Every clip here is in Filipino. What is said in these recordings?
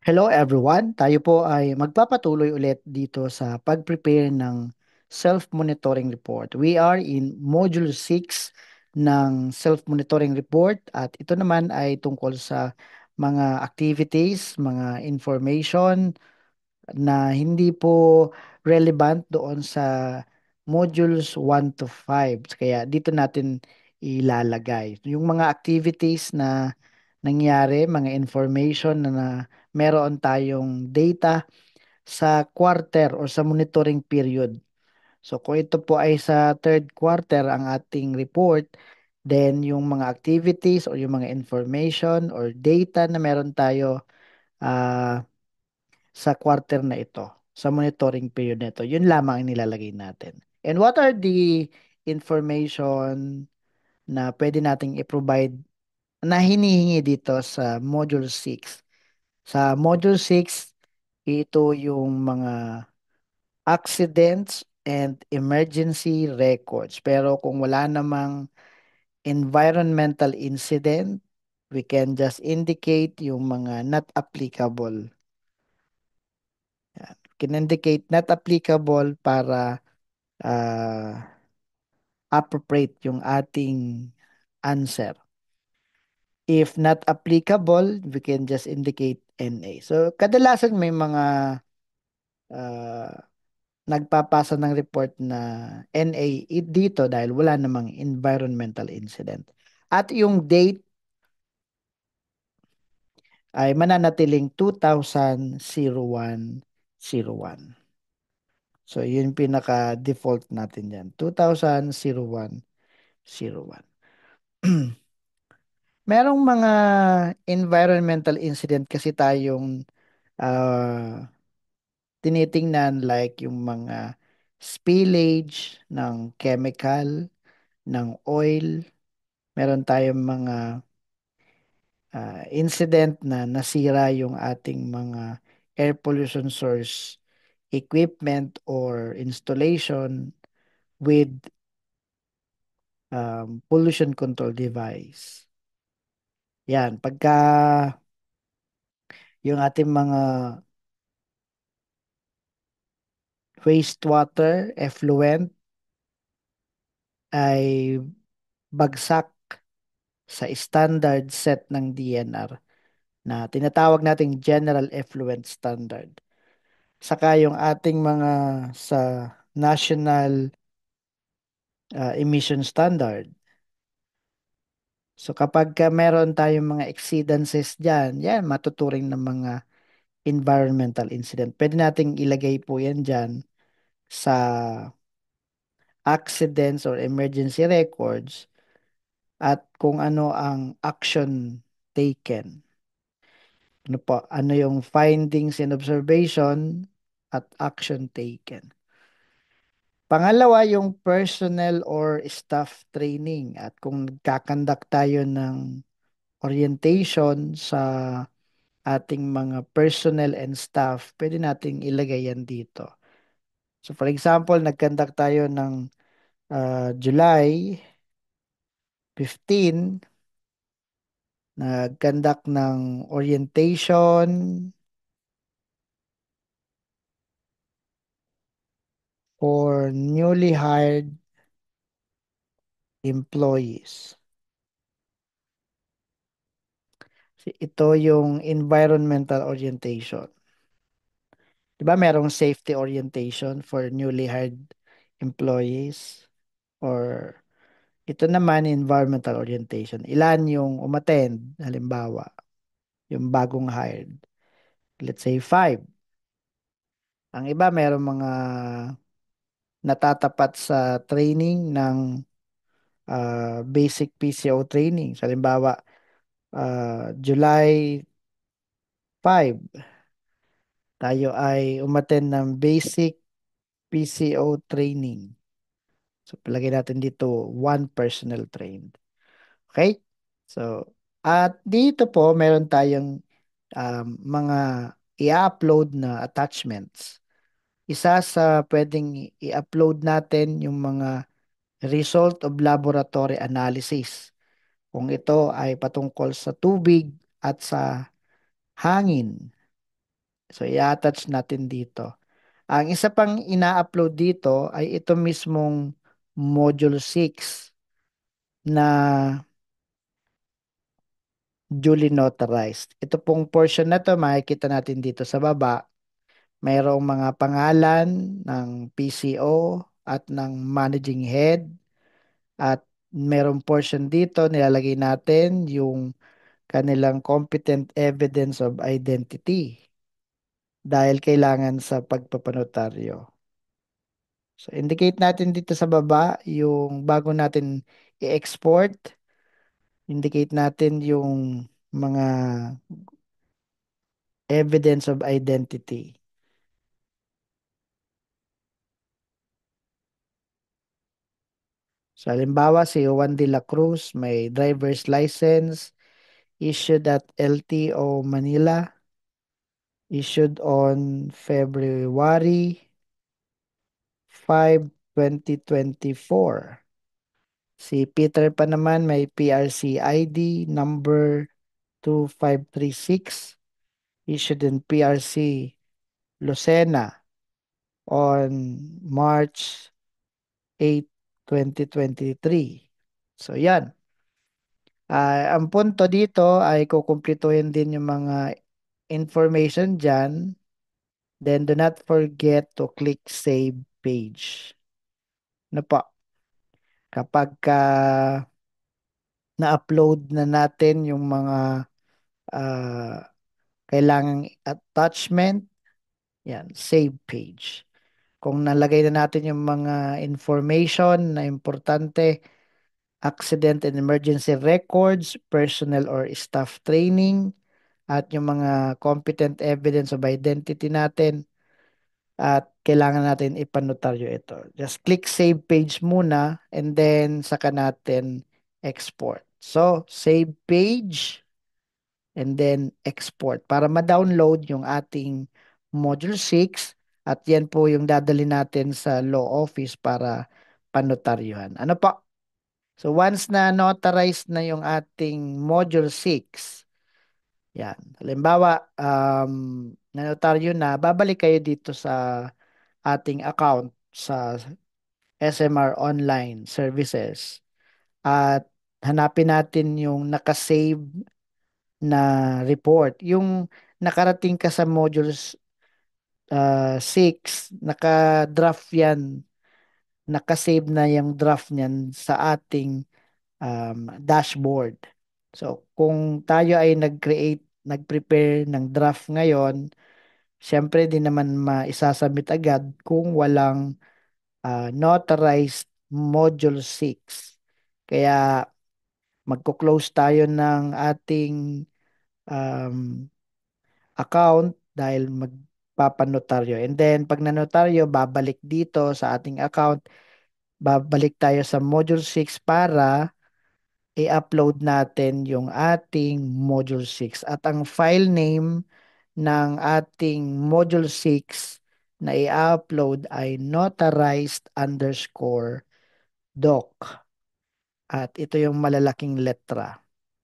Hello everyone, tayo po ay magpapatuloy ulit dito sa pag-prepare ng self-monitoring report. We are in Module 6 ng self-monitoring report at ito naman ay tungkol sa mga activities, mga information na hindi po relevant doon sa modules 1 to 5. Kaya dito natin ilalagay. Yung mga activities na nangyari, mga information na meron tayong data sa quarter or sa monitoring period. So kung ito po ay sa third quarter ang ating report, then yung mga activities or yung mga information or data na meron tayo ah, sa quarter na ito, sa monitoring period na ito, yun lamang ang nilalagay natin. And what are the information na pwede nating i-provide na hinihingi dito sa Module 6? Sa Module 6, ito yung mga accidents and emergency records. Pero kung wala namang environmental incident, we can just indicate yung mga not applicable. Yan. Can indicate not applicable para ah, appropriate yung ating answer. If not applicable, we can just indicate NA. So, kadalasan may mga ah, nagpapasa ng report na NA dito dahil wala namang environmental incident. At yung date ay mananatiling 2001-01. So, yun yung pinaka-default natin yan. 2001-01. Merong mga environmental incident kasi tayong tinitingnan like yung mga spillage ng chemical, ng oil. Meron tayong mga incident na nasira yung ating mga air pollution source equipment or installation with pollution control device. Yan, pagka yung ating mga wastewater effluent ay bagsak sa standard set ng DNR na tinatawag nating General Effluent Standard. Saka yung ating mga sa National Emission Standard. So kapag meron tayong mga exceedances dyan, yan, matuturing ng mga environmental incident. Pwede nating ilagay po yan dyan sa accidents or emergency records at kung ano ang action taken. Ano po, ano yung findings and observation at action taken. Pangalawa, yung personnel or staff training. At kung nagkakandak tayo ng orientation sa ating mga personnel and staff, pwede nating ilagay yan dito. So for example, nagkandak tayo ng July 15, nagkandak ng orientation for newly hired employees. Ito yung environmental orientation. 'Di ba merong safety orientation for newly hired employees or ito naman environmental orientation. Ilan yung umattend, halimbawa, yung bagong hired. Let's say 5. Ang iba merong mga natatapat sa training ng basic PCO training. So, halimbawa, July 5, tayo ay umattend ng basic PCO training. So, palagay natin dito, one personnel trained. Okay? So, at dito po, meron tayong mga i-upload na attachments. Isa sa pwedeng i-upload natin yung mga result of laboratory analysis. Kung ito ay patungkol sa tubig at sa hangin. So, i-attach natin dito. Ang isa pang ina-upload dito ay ito mismong Module 6 na duly notarized. Ito pong portion na to, makikita natin dito sa baba. Mayroong mga pangalan ng PCO at ng managing head. At mayroong portion dito, nilalagay natin yung kanilang competent evidence of identity dahil kailangan sa pagpapanotaryo. So, indicate natin dito sa baba yung bago natin i-export. Indicate natin yung mga evidence of identity. So, halimbawa, si Juan de la Cruz may driver's license issued at LTO Manila, issued on February 5, 2024. Si Peter pa naman may PRC ID number 2536 issued in PRC Lucena on March 8, 2023. So yan. Ang punto dito ay kukumplituhin din yung mga information dyan. Then do not forget to click save page. Ano po? Kapag na-upload na natin yung mga ah, kailangang attachment, yan, save page. Kung nalagay na natin yung mga information na importante, accident and emergency records, personnel or staff training, at yung mga competent evidence of identity natin, at kailangan natin ipanotaryo ito. Just click save page muna and then saka natin export. So, save page and then export para ma-download yung ating Module 6 at yan po yung dadali natin sa law office para panotaryuhan. Ano po? So once na notarized na yung ating Module 6, yan. Halimbawa, nanotaryo na, babalik kayo dito sa ating account sa SMR Online Services at hanapin natin yung nakasave na report. Yung nakarating ka sa modules 6, naka-draft yan, nakasave na yung draft niyan sa ating dashboard. So, kung tayo ay nag-prepare ng draft ngayon, syempre di naman maisasubmit agad kung walang notarized Module 6. Kaya magko-close tayo ng ating um, account dahil magpapanotaryo. And then, pag nanotaryo, babalik dito sa ating account, babalik tayo sa Module 6 para i-upload natin yung ating Module 6. At ang file name ng ating Module 6 na i-upload ay notarized_doc. At ito yung malalaking letra.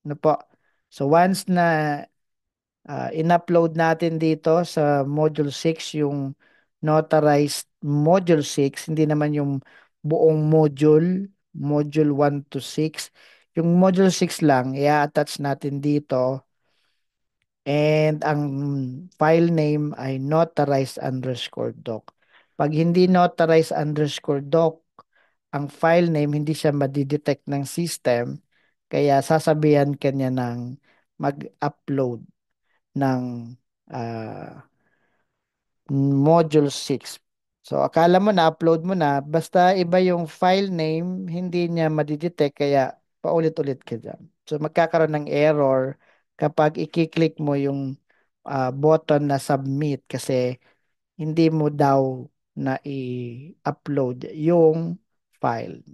Ano po? So once na in-upload natin dito sa Module 6 yung notarized Module 6, hindi naman yung buong Module 1 to 6. Yung Module 6 lang, i-attach natin dito and ang file name ay notarized_doc. Pag hindi notarized_doc, ang file name, hindi siya madidetect ng system, kaya sasabihan kanya ng mag-upload ng ah, Module 6. So, akala mo na-upload mo na, basta iba yung file name, hindi niya madidetect, kaya paulit-ulit ka dyan. So, magkakaroon ng error kapag i-click mo yung button na submit kasi hindi mo daw na i-upload yung file.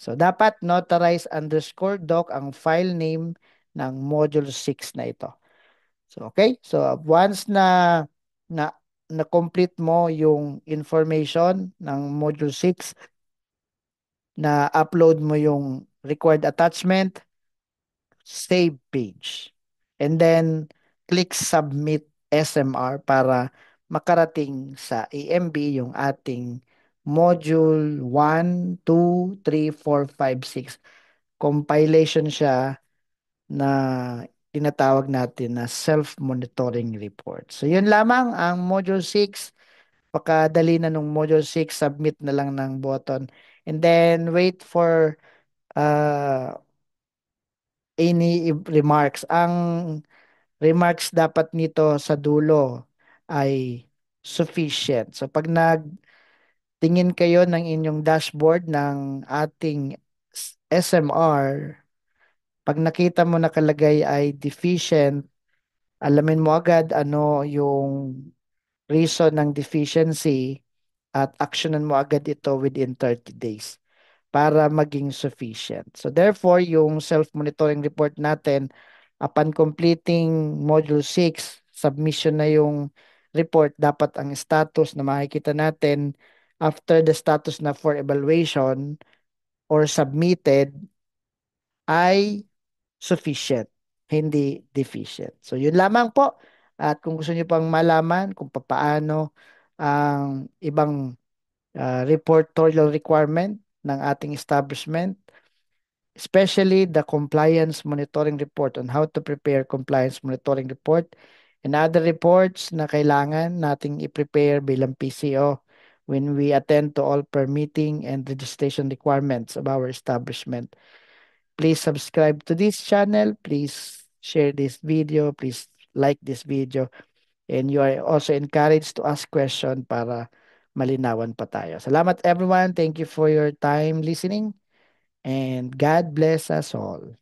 So, dapat notarize_doc ang file name ng Module 6 na ito. So, okay? So, once na na-complete mo yung information ng Module 6, na upload mo yung required attachment, save page. And then, click submit SMR para makarating sa AMB yung ating module 1, 2, 3, 4, 5, 6. Compilation siya na tinatawag natin na self-monitoring report. So yun lamang ang module 6. Pakadali na nung module 6, submit na lang ng button. And then wait for uh, any remarks. Ang remarks dapat nito sa dulo ay sufficient. So pag nagtingin kayo ng inyong dashboard ng ating SMR, pag nakita mo nakalagay ay deficient, alamin mo agad ano yung reason ng deficiency at actionan mo agad ito within 30 days para maging sufficient. So therefore, yung self-monitoring report natin, upon completing Module 6, submission na yung report, dapat ang status na makikita natin after the status na for evaluation or submitted ay sufficient, hindi deficient. So yun lamang po. At kung gusto niyo pang malaman kung paano ang ibang reportorial requirement ng ating establishment, especially the compliance monitoring report on how to prepare compliance monitoring report and other reports na kailangan nating i-prepare bilang PCO when we attend to all permitting and registration requirements of our establishment. Please subscribe to this channel. Please share this video. Please like this video. And you are also encouraged to ask question para malinawan pa tayo. Salamat everyone. Thank you for your time listening. And God bless us all.